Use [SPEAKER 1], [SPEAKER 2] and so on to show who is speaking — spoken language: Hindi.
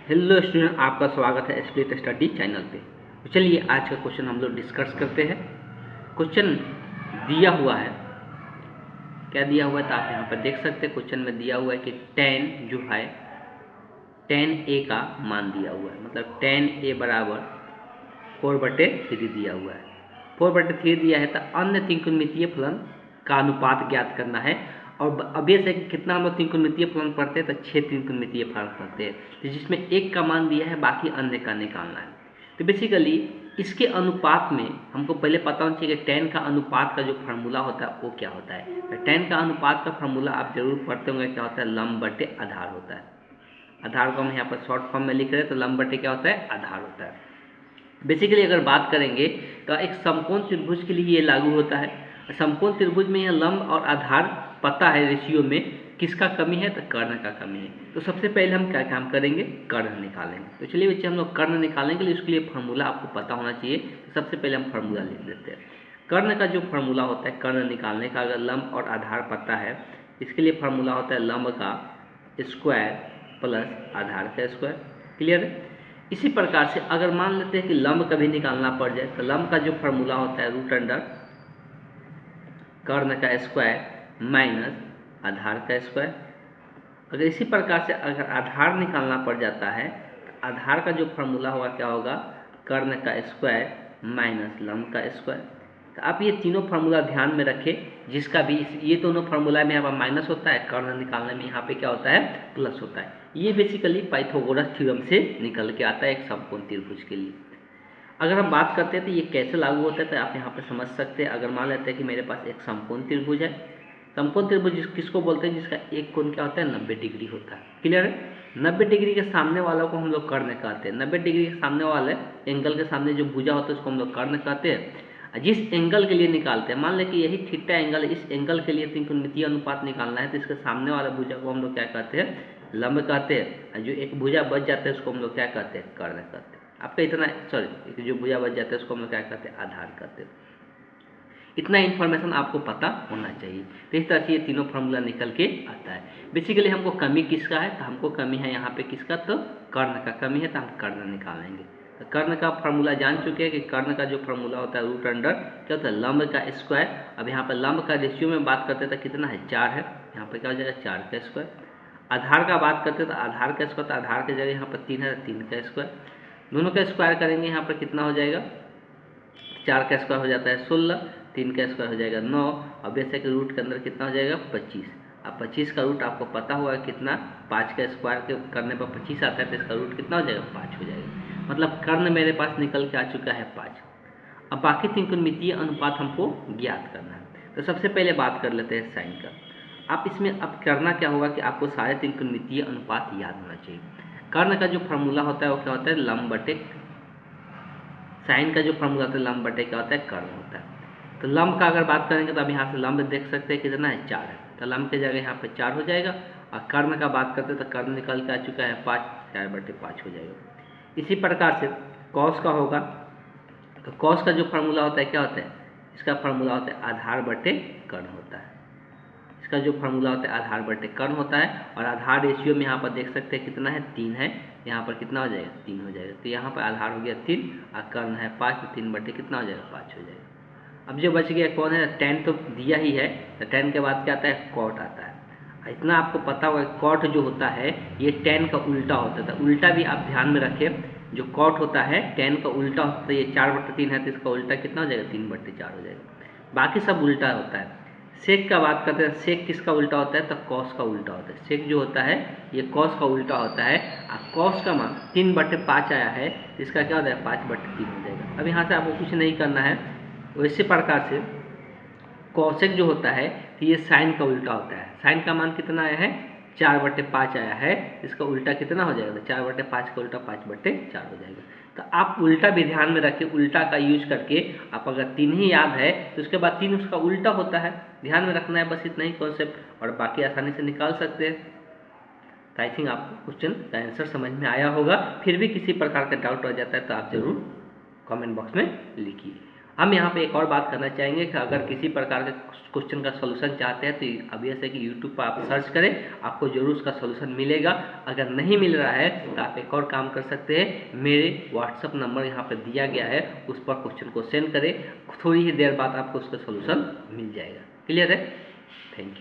[SPEAKER 1] हेलो स्टूडेंट, आपका स्वागत है स्प्लिट स्टडी चैनल पे। तो चलिए आज का क्वेश्चन हम लोग डिस्कस करते हैं। क्वेश्चन दिया हुआ है, क्या दिया हुआ है तो आप यहाँ पर देख सकते हैं। क्वेश्चन में दिया हुआ है कि tan जो है tan a का मान दिया हुआ है, मतलब tan a बराबर 4/3 दिया हुआ है। 4/3 दिया है तो अन्य त्रिकोणमितीय फलन का अनुपात ज्ञात करना है। और अभ्यास है कि कितना हम लोग त्रिकोणमितीय फलन पढ़ते हैं तो 6 त्रिकोणमितीय फलन पढ़ते हैं, तो जिसमें एक का मान दिया है, बाकी अन्य का निकालना है। तो बेसिकली इसके अनुपात में हमको पहले पता होना चाहिए कि tan का अनुपात का जो फार्मूला होता है वो क्या होता है। तो tan का अनुपात का फार्मूला आप जरूर पढ़ते होंगे, क्या होता है, लंब बटे आधार होता है। आधार को हम यहाँ पर शॉर्ट फॉर्म में लिख रहे हैं, तो लंब बटे क्या होता है, आधार होता है। बेसिकली अगर बात करेंगे तो एक समकोण त्रिभुज के लिए ये लागू होता है। समकोण त्रिभुज में यह लंब और आधार पता है रेशियो में, किसका कमी है तो कर्ण का कमी है। तो सबसे पहले हम क्या काम करेंगे, कर्ण निकालेंगे। तो चलिए बच्चे हम लोग कर्ण निकालने के लिए उसके लिए फार्मूला आपको पता होना चाहिए। तो सबसे पहले हम फार्मूला लिख देते हैं। कर्ण का जो फार्मूला होता है कर्ण निकालने का, अगर लंब और आधार पता है, इसके लिए फार्मूला होता है लंब का स्क्वायर प्लस आधार का स्क्वायर। क्लियर है। इसी प्रकार से अगर मान लेते हैं कि लंब कभी निकालना पड़ जाए तो लंब का जो फार्मूला होता है रूट अंडर कर्ण का स्क्वायर माइनस आधार का स्क्वायर। अगर इसी प्रकार से अगर आधार निकालना पड़ जाता है तो आधार का जो फार्मूला होगा क्या होगा, कर्ण का स्क्वायर माइनस लंब का स्क्वायर। तो आप ये तीनों फार्मूला ध्यान में रखें, जिसका भी ये दोनों फार्मूला में यहाँ पर माइनस होता है, कर्ण निकालने में यहाँ पे क्या होता है, प्लस होता है। ये बेसिकली पाइथागोरस थ्योरम से निकल के आता है एक समकोण त्रिभुज के लिए। अगर हम बात करते हैं तो ये कैसे लागू होता है तो आप यहाँ पे समझ सकते हैं। अगर मान लेते हैं कि मेरे पास एक समकोण त्रिभुज है, समकोण त्रिभुज किसको बोलते हैं, जिसका एक कोण क्या होता है, 90 डिग्री होता है। क्लियर है। 90 डिग्री के सामने वालों को हम लोग कर्ण कहते हैं। 90 डिग्री के सामने वाले एंगल के सामने जो भुजा होता है उसको हम लोग कर्ण कहते हैं। जिस एंगल के लिए निकालते हैं, मान लें कि यही थीटा एंगल, इस एंगल के लिए त्रिकोणमितीय अनुपात निकालना है, तो इसके सामने वाला भुजा को हम लोग क्या कहते हैं, लंब कहते हैं। जो एक भुजा बच जाता है उसको हम लोग क्या कहते हैं, कर्ण कहते हैं। आपका इतना सॉरी, जो भुजा बच जाता है उसको हम लोग क्या कहते हैं, आधार कहते हैं। इतना इन्फॉर्मेशन आपको पता होना चाहिए। तो इस तरह से ये तीनों फार्मूला निकल के आता है। बेसिकली हमको कमी किसका है, तो हमको कमी है यहाँ पे किसका, तो कर्ण का कमी है, तो हम कर्ण निकालेंगे। तो कर्ण का फार्मूला जान चुके हैं कि कर्ण का जो फार्मूला होता है रूट अंडर क्या होता है, लंब का स्क्वायर। अब यहाँ पर लंब का रेशियो में बात करते हैं तो कितना है, 4 है। यहाँ पर क्या हो जाएगा, 4 का स्क्वायर। आधार का बात करते हैं तो आधार का स्क्वायर, तो आधार की जगह यहाँ पर 3 है, 3 का स्क्वायर। दोनों का स्क्वायर करेंगे, यहाँ पर कितना हो जाएगा, 4 का स्क्वायर हो जाता है 16, 3 का स्क्वायर हो जाएगा 9, और बेशक रूट के अंदर कितना हो जाएगा, 25। अब 25 का रूट आपको पता हुआ है कितना, 5 का स्क्वायर के करने पर 25 आता है, तो इसका रूट कितना हो जाएगा, 5 हो जाएगा। मतलब कर्ण मेरे पास निकल के आ चुका है 5। अब बाकी त्रिकोणमितीय अनुपात हमको ज्ञात करना है। तो सबसे पहले बात कर लेते हैं साइन का। आप इसमें अब करना क्या होगा कि आपको सारे त्रिकोणमितीय अनुपात याद होना चाहिए। कर्ण का जो फार्मूला होता है वो क्या होता है, लंब बटे, साइन का जो फार्मूला होता है लंब बटे क्या होता है, कर्ण होता है। तो लंब का अगर बात करेंगे तो अब यहाँ से लंब देख सकते हैं कितना है, 4 है, तो लंब की जगह यहाँ पे 4 हो जाएगा। और कर्ण का बात करते हैं तो कर्ण निकल के आ चुका है 5, 4/5 हो जाएगा। इसी प्रकार से कॉस का होगा, तो कॉस का जो फार्मूला होता है क्या होता है, इसका फार्मूला होता है आधार बटे कर्ण होता है। इसका जो फार्मूला होता है आधार बटे कर्ण होता है। और आधार रेशियो में यहाँ पर देख सकते हैं कितना है, 3 है। यहाँ पर कितना हो जाएगा, 3 हो जाएगा। तो यहाँ पर आधार हो गया 3 और कर्ण है 5, तो 3 बटे कितना हो जाएगा, 5 हो जाएगा। अब जो बच गया कौन है, tan तो दिया ही है, तो tan के बाद क्या आता है, cot आता है। इतना आपको पता होगा cot जो होता है ये tan का उल्टा होता था। उल्टा भी आप ध्यान में रखें, जो cot होता है tan का उल्टा होता है। ये 4/3 है तो इसका उल्टा कितना हो जाएगा, 3/4 हो जाएगा। बाकी सब उल्टा होता है। सेक का बात करते हैं, सेक किसका उल्टा होता है, तो कॉस का उल्टा होता है। सेक जो होता है ये कॉस का उल्टा होता है। और कॉस का मान 3/5 आया है, तो इसका क्या होता है, 5/3 हो जाएगा। अब यहाँ से आपको कुछ नहीं करना है। वैसे प्रकार से कॉसेक जो होता है तो ये साइन का उल्टा होता है। साइन का मान कितना आया है, 4/5 आया है, इसका उल्टा कितना हो जाएगा, 4/5 का उल्टा 5/4 हो जाएगा। तो आप उल्टा भी ध्यान में रखें, उल्टा का यूज करके आप अगर 3 ही याद है तो उसके बाद 3 उसका उल्टा होता है, ध्यान में रखना है, बस इतना ही कॉन्सेप्ट, और बाकी आसानी से निकाल सकते हैं। तो आई थिंक आपको क्वेश्चन का आंसर समझ में आया होगा। फिर भी किसी प्रकार का डाउट हो जाता है तो आप जरूर कमेंट बॉक्स में लिखिए। हम यहाँ पे एक और बात करना चाहेंगे कि अगर किसी प्रकार के क्वेश्चन का सॉल्यूशन चाहते हैं तो अब ऐसे कि यूट्यूब पर आप सर्च करें, आपको जरूर उसका सॉल्यूशन मिलेगा। अगर नहीं मिल रहा है तो आप एक और काम कर सकते हैं, मेरे व्हाट्सअप नंबर यहाँ पर दिया गया है, उस पर क्वेश्चन को सेंड करें, थोड़ी ही देर बाद आपको उसका सॉल्यूशन मिल जाएगा। क्लियर है? Thank you.